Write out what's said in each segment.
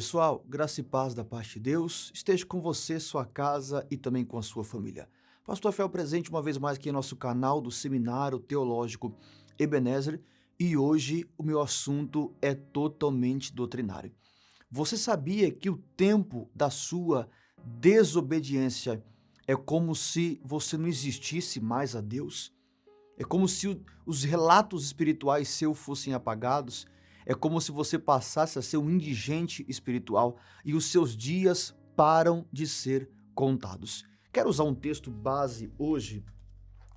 Pessoal, graça e paz da parte de Deus esteja com você, sua casa e também com a sua família. Pastor Fel presente uma vez mais aqui em nosso canal do Seminário Teológico Ebenezer e hoje o meu assunto é totalmente doutrinário. Você sabia que o tempo da sua desobediência é como se você não existisse mais a Deus? É como se os relatos espirituais seus fossem apagados? É como se você passasse a ser um indigente espiritual e os seus dias param de ser contados. Quero usar um texto base hoje,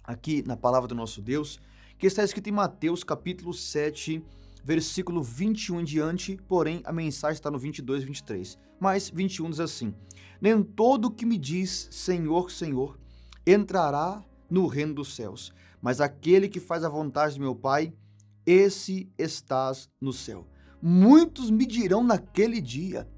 aqui na palavra do nosso Deus, que está escrito em Mateus capítulo 7, versículo 21 em diante, porém a mensagem está no 22 e 23. Mas 21 diz assim: Nem todo que me diz Senhor, Senhor, entrará no reino dos céus, mas aquele que faz a vontade de meu Pai, esse estás no céu. Muitos me dirão naquele dia.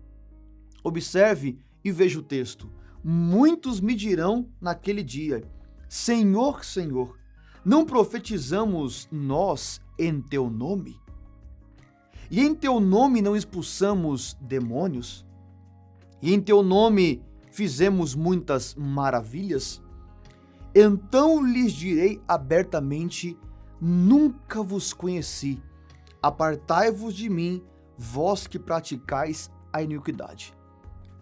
Observe e veja o texto. Muitos me dirão naquele dia: Senhor, Senhor, não profetizamos nós em teu nome? E em teu nome não expulsamos demônios? E em teu nome fizemos muitas maravilhas? Então lhes direi abertamente: Nunca vos conheci. Apartai-vos de mim, vós que praticais a iniquidade.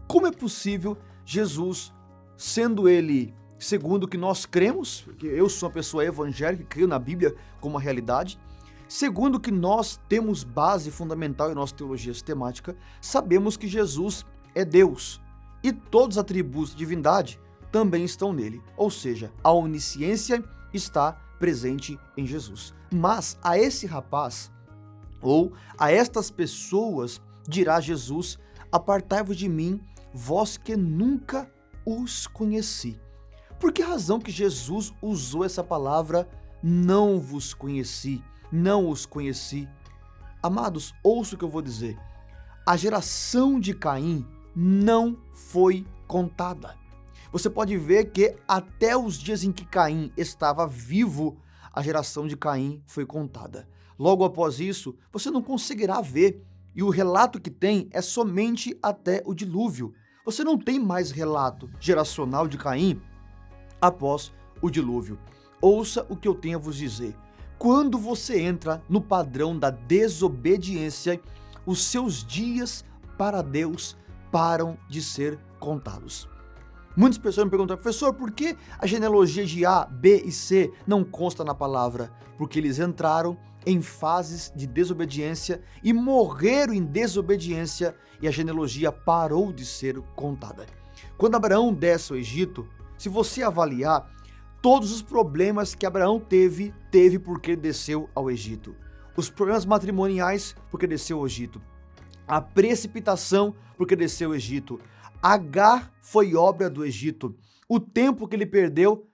Como é possível Jesus, sendo ele segundo o que nós cremos, porque eu sou uma pessoa evangélica, creio na Bíblia como uma realidade, segundo o que nós temos base fundamental em nossa teologia sistemática, sabemos que Jesus é Deus e todos os atributos de divindade também estão nele, ou seja, a onisciência está presente em Jesus. Mas a esse rapaz, ou a estas pessoas, dirá Jesus: Apartai-vos de mim, vós que nunca os conheci. Por que razão que Jesus usou essa palavra não vos conheci, não os conheci? Amados, ouça o que eu vou dizer. A geração de Caim não foi contada. Você pode ver que até os dias em que Caim estava vivo, a geração de Caim foi contada. Logo após isso, você não conseguirá ver, e o relato que tem é somente até o dilúvio. Você não tem mais relato geracional de Caim após o dilúvio. Ouça o que eu tenho a vos dizer. Quando você entra no padrão da desobediência, os seus dias para Deus param de ser contados. Muitas pessoas me perguntam: professor, por que a genealogia de A, B e C não consta na palavra? Porque eles entraram em fases de desobediência e morreram em desobediência e a genealogia parou de ser contada. Quando Abraão desce ao Egito, se você avaliar, todos os problemas que Abraão teve porque desceu ao Egito. Os problemas matrimoniais, porque desceu ao Egito. A precipitação, porque desceu ao Egito. Agar foi obra do Egito. O tempo que ele perdeu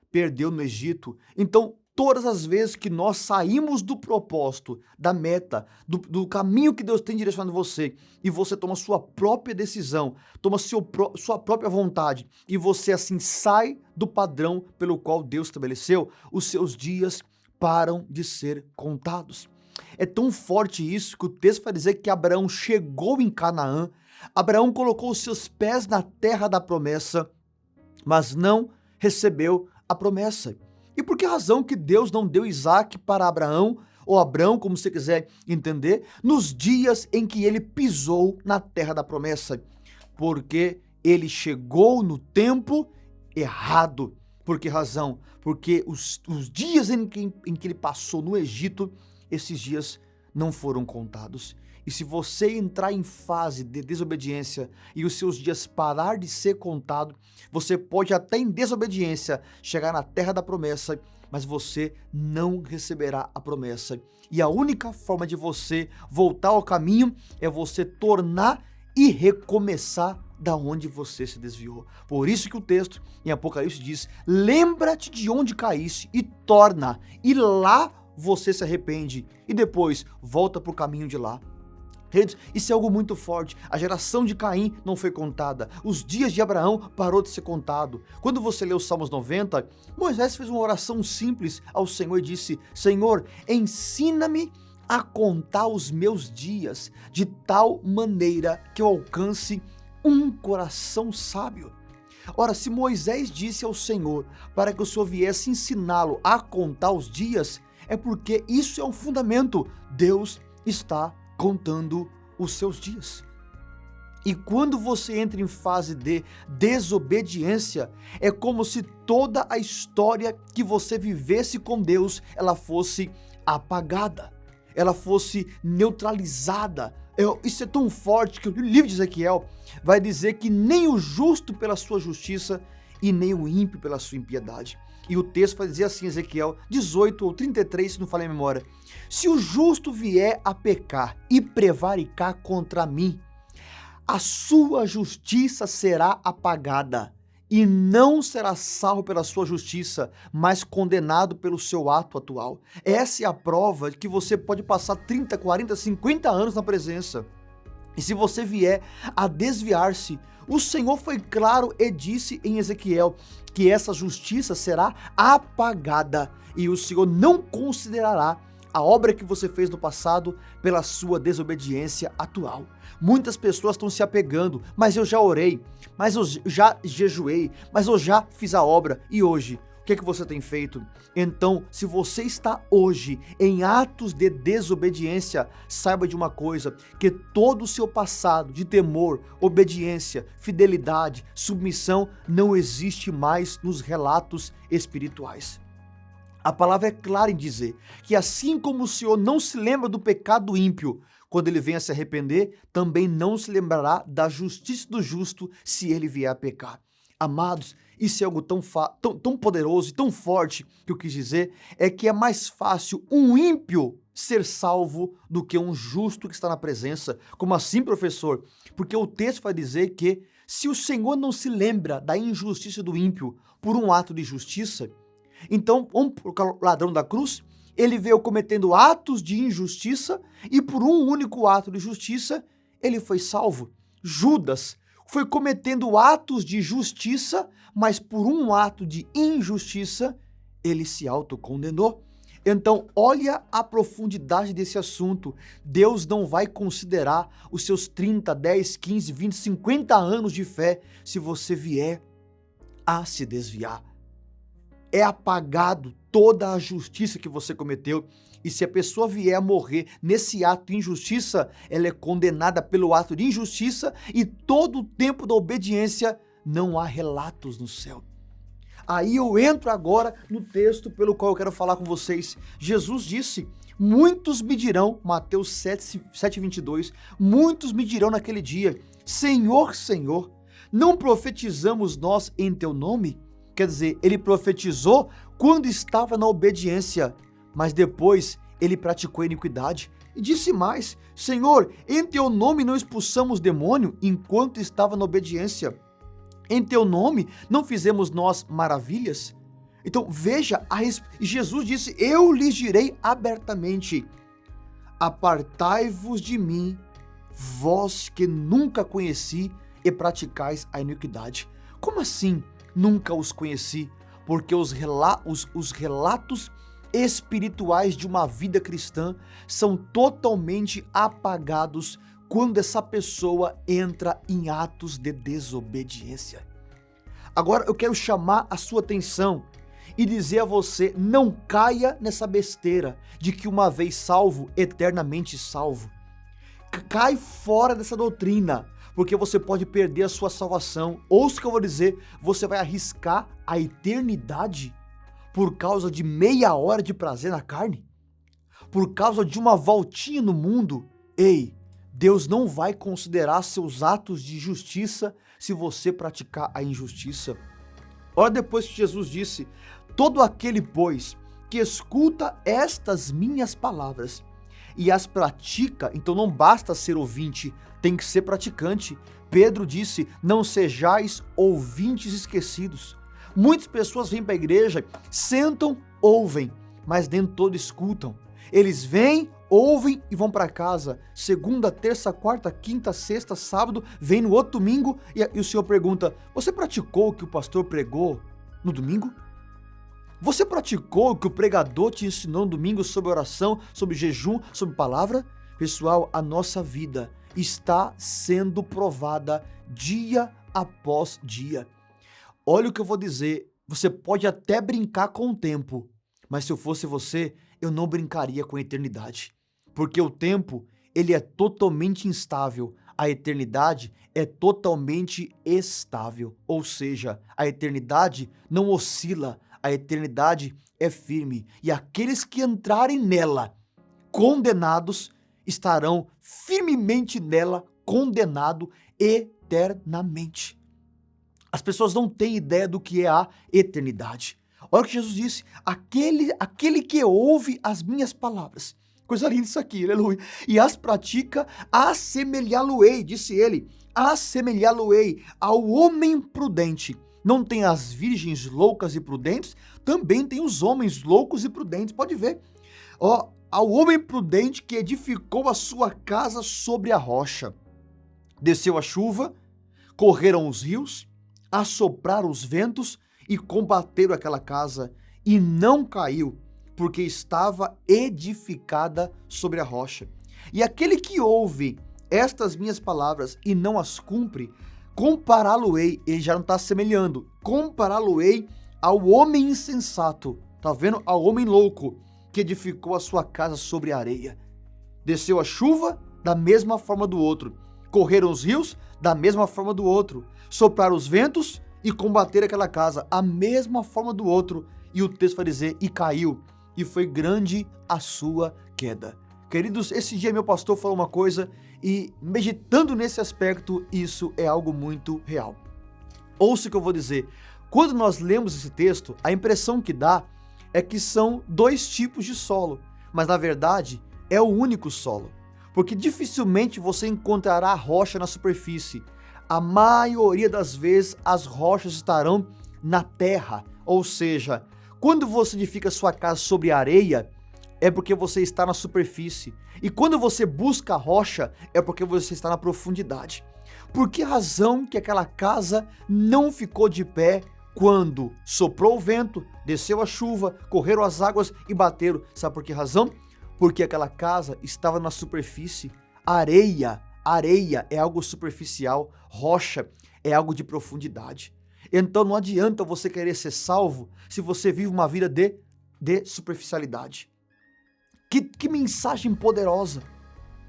no Egito. Então, todas as vezes que nós saímos do propósito, da meta, do caminho que Deus tem direcionado você, e você toma sua própria decisão, toma sua própria vontade, e você assim sai do padrão pelo qual Deus estabeleceu, os seus dias param de ser contados. É tão forte isso que o texto vai dizer que Abraão chegou em Canaã. Abraão colocou os seus pés na terra da promessa, mas não recebeu a promessa. E por que razão que Deus não deu Isaac para Abraão, ou Abrão, como você quiser entender, nos dias em que ele pisou na terra da promessa? Porque ele chegou no tempo errado. Por que razão? Porque os dias em que ele passou no Egito, esses dias não foram contados. E se você entrar em fase de desobediência e os seus dias parar de ser contado, você pode até em desobediência chegar na terra da promessa, mas você não receberá a promessa. E a única forma de você voltar ao caminho é você tornar e recomeçar da onde você se desviou. Por isso que o texto em Apocalipse diz: lembra-te de onde caíste e torna, e lá você se arrepende, e depois volta para o caminho de lá. Isso é algo muito forte. A geração de Caim não foi contada. Os dias de Abraão parou de ser contado. Quando você lê os Salmos 90, Moisés fez uma oração simples ao Senhor e disse: Senhor, ensina-me a contar os meus dias de tal maneira que eu alcance um coração sábio. Ora, se Moisés disse ao Senhor para que o Senhor viesse ensiná-lo a contar os dias, é porque isso é um fundamento. Deus está contando os seus dias. E quando você entra em fase de desobediência, é como se toda a história que você vivesse com Deus, ela fosse apagada, ela fosse neutralizada. Isso é tão forte que o livro de Ezequiel vai dizer que nem o justo pela sua justiça e nem o ímpio pela sua impiedade. E o texto vai dizer assim, Ezequiel 18 ou 33, se não falei a memória: se o justo vier a pecar e prevaricar contra mim, a sua justiça será apagada, e não será salvo pela sua justiça, mas condenado pelo seu ato atual. Essa é a prova de que você pode passar 30, 40, 50 anos na presença. E se você vier a desviar-se, o Senhor foi claro e disse em Ezequiel que essa justiça será apagada, e o Senhor não considerará a obra que você fez no passado pela sua desobediência atual. Muitas pessoas estão se apegando, mas eu já orei, mas eu já jejuei, mas eu já fiz a obra, e hoje? O que é que você tem feito? Então, se você está hoje em atos de desobediência, saiba de uma coisa, que todo o seu passado de temor, obediência, fidelidade, submissão, não existe mais nos relatos espirituais. A palavra é clara em dizer que assim como o Senhor não se lembra do pecado do ímpio, quando ele vem a se arrepender, também não se lembrará da justiça do justo se ele vier a pecar. Amados, isso é algo tão poderoso e tão forte que eu quis dizer, é que é mais fácil um ímpio ser salvo do que um justo que está na presença. Como assim, professor? Porque o texto vai dizer que se o Senhor não se lembra da injustiça do ímpio por um ato de justiça, então, o ladrão da cruz, ele veio cometendo atos de injustiça e por um único ato de justiça, ele foi salvo. Judas foi cometendo atos de justiça, mas por um ato de injustiça, ele se autocondenou. Então, olha a profundidade desse assunto. Deus não vai considerar os seus 30, 10, 15, 20, 50 anos de fé se você vier a se desviar. É apagado toda a justiça que você cometeu, e se a pessoa vier a morrer nesse ato de injustiça, ela é condenada pelo ato de injustiça, e todo o tempo da obediência não há relatos no céu. Aí eu entro agora no texto pelo qual eu quero falar com vocês. Jesus disse: muitos me dirão, Mateus 7:22, muitos me dirão naquele dia: Senhor, Senhor, não profetizamos nós em teu nome? Quer dizer, ele profetizou quando estava na obediência, mas depois ele praticou a iniquidade. E disse mais: Senhor, em teu nome não expulsamos demônio enquanto estava na obediência. Em teu nome não fizemos nós maravilhas? Então veja, Jesus disse: eu lhes direi abertamente: apartai-vos de mim, vós que nunca conheci e praticais a iniquidade. Como assim? Nunca os conheci, porque os relatos espirituais de uma vida cristã são totalmente apagados quando essa pessoa entra em atos de desobediência. Agora eu quero chamar a sua atenção e dizer a você: não caia nessa besteira de que uma vez salvo, eternamente salvo. Cai fora dessa doutrina, porque você pode perder a sua salvação. Ouça o que eu vou dizer: você vai arriscar a eternidade por causa de meia hora de prazer na carne? Por causa de uma voltinha no mundo? Ei, Deus não vai considerar seus atos de justiça se você praticar a injustiça. Olha depois que Jesus disse: todo aquele, pois, que escuta estas minhas palavras e as pratica, então não basta ser ouvinte, tem que ser praticante. Pedro disse: não sejais ouvintes esquecidos. Muitas pessoas vêm para a igreja, sentam, ouvem, mas nem todos escutam. Eles vêm, ouvem e vão para casa. Segunda, terça, quarta, quinta, sexta, sábado, vem no outro domingo e o Senhor pergunta: você praticou o que o pastor pregou no domingo? Você praticou o que o pregador te ensinou no domingo sobre oração, sobre jejum, sobre palavra? Pessoal, a nossa vida está sendo provada dia após dia. Olha o que eu vou dizer, você pode até brincar com o tempo, mas se eu fosse você, eu não brincaria com a eternidade. Porque o tempo, ele é totalmente instável, a eternidade é totalmente estável. Ou seja, a eternidade não oscila, a eternidade é firme. E aqueles que entrarem nela, condenados, estarão firmemente nela, condenado eternamente. As pessoas não têm ideia do que é a eternidade. Olha o que Jesus disse, aquele que ouve as minhas palavras. Coisa linda isso aqui, aleluia. E as pratica, assemelhá-lo-ei, disse ele, assemelhá-lo-ei ao homem prudente. Não tem as virgens loucas e prudentes, também tem os homens loucos e prudentes. Pode ver. Ao homem prudente que edificou a sua casa sobre a rocha. Desceu a chuva, correram os rios, assopraram os ventos e combateram aquela casa, e não caiu, porque estava edificada sobre a rocha. E aquele que ouve estas minhas palavras e não as cumpre, compará-lo-ei, ele já não está assemelhando, compará-lo-ei ao homem insensato, tá vendo? Ao homem louco, que edificou a sua casa sobre a areia. Desceu a chuva, da mesma forma do outro. Correram os rios, da mesma forma do outro. Sopraram os ventos e combateram aquela casa, a mesma forma do outro. E o texto vai dizer, e caiu, e foi grande a sua queda. Queridos, esse dia meu pastor falou uma coisa, e meditando nesse aspecto, isso é algo muito real. Ouça o que eu vou dizer. Quando nós lemos esse texto, a impressão que dá é que são dois tipos de solo, mas na verdade é o único solo, porque dificilmente você encontrará rocha na superfície. A maioria das vezes as rochas estarão na terra, ou seja, quando você edifica sua casa sobre areia, é porque você está na superfície. E quando você busca a rocha, é porque você está na profundidade. Por que razão que aquela casa não ficou de pé quando soprou o vento, desceu a chuva, correram as águas e bateram? Sabe por que razão? Porque aquela casa estava na superfície. Areia é algo superficial, rocha é algo de profundidade. Então não adianta você querer ser salvo se você vive uma vida de superficialidade. Que mensagem poderosa!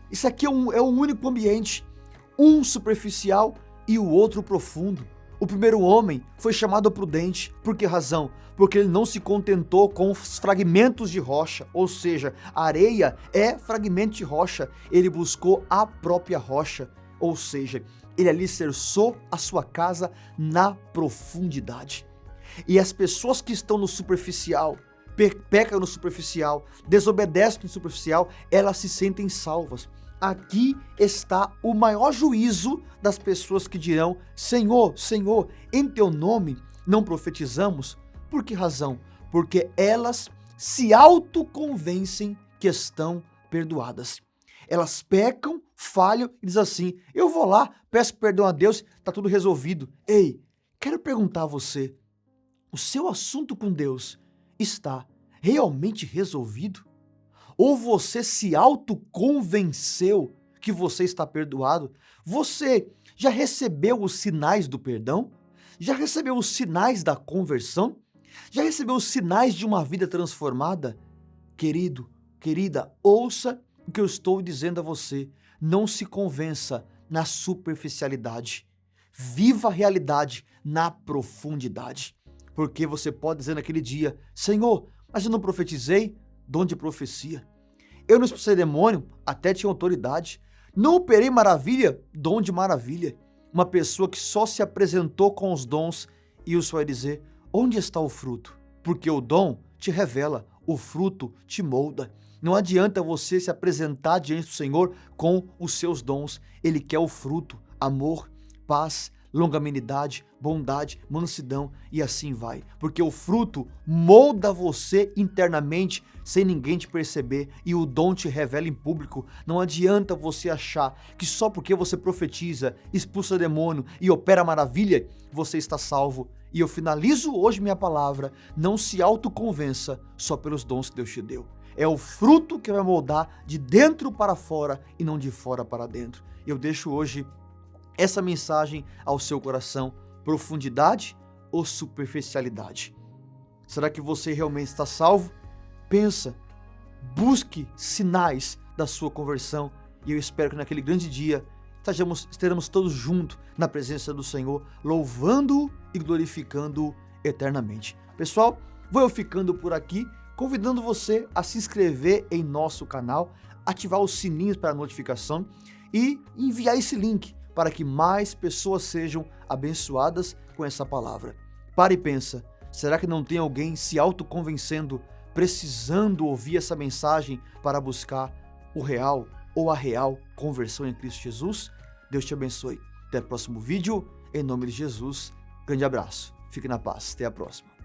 Isso aqui é um único ambiente, um superficial e o outro profundo. O primeiro homem foi chamado prudente. Por que razão? Porque ele não se contentou com os fragmentos de rocha, ou seja, a areia é fragmento de rocha. Ele buscou a própria rocha, ou seja, ele alicerçou a sua casa na profundidade. E as pessoas que estão no superficial, pecam no superficial, desobedecem no superficial, elas se sentem salvas. Aqui está o maior juízo das pessoas que dirão, Senhor, Senhor, em teu nome não profetizamos? Por que razão? Porque elas se autoconvencem que estão perdoadas. Elas pecam, falham e dizem assim, eu vou lá, peço perdão a Deus, está tudo resolvido. Ei, quero perguntar a você, o seu assunto com Deus está realmente resolvido? Ou você se autoconvenceu que você está perdoado? Você já recebeu os sinais do perdão? Já recebeu os sinais da conversão? Já recebeu os sinais de uma vida transformada? Querido, querida, ouça o que eu estou dizendo a você. Não se convença na superficialidade. Viva a realidade na profundidade. Porque você pode dizer naquele dia, Senhor, mas eu não profetizei? Dom de profecia. Eu não expulsei demônio, até tinha autoridade. Não operei maravilha, dom de maravilha. Uma pessoa que só se apresentou com os dons e o Senhor vai dizer, onde está o fruto? Porque o dom te revela, o fruto te molda. Não adianta você se apresentar diante do Senhor com os seus dons. Ele quer o fruto, amor, paz, longanimidade, bondade, mansidão e assim vai. Porque o fruto molda você internamente sem ninguém te perceber e o dom te revela em público. Não adianta você achar que só porque você profetiza, expulsa demônio e opera maravilha, você está salvo. E eu finalizo hoje minha palavra: não se autoconvença só pelos dons que Deus te deu. É o fruto que vai moldar de dentro para fora e não de fora para dentro. Eu deixo hoje essa mensagem ao seu coração: profundidade ou superficialidade? Será que você realmente está salvo? Pensa, busque sinais da sua conversão e eu espero que naquele grande dia estaremos todos juntos na presença do Senhor, louvando-o e glorificando-o eternamente. Pessoal, vou eu ficando por aqui, convidando você a se inscrever em nosso canal, ativar os sininhos para notificação e enviar esse link para que mais pessoas sejam abençoadas com essa palavra. Para e pensa, será que não tem alguém se autoconvencendo, precisando ouvir essa mensagem para buscar o real ou a real conversão em Cristo Jesus? Deus te abençoe. Até o próximo vídeo, em nome de Jesus. Grande abraço. Fique na paz. Até a próxima.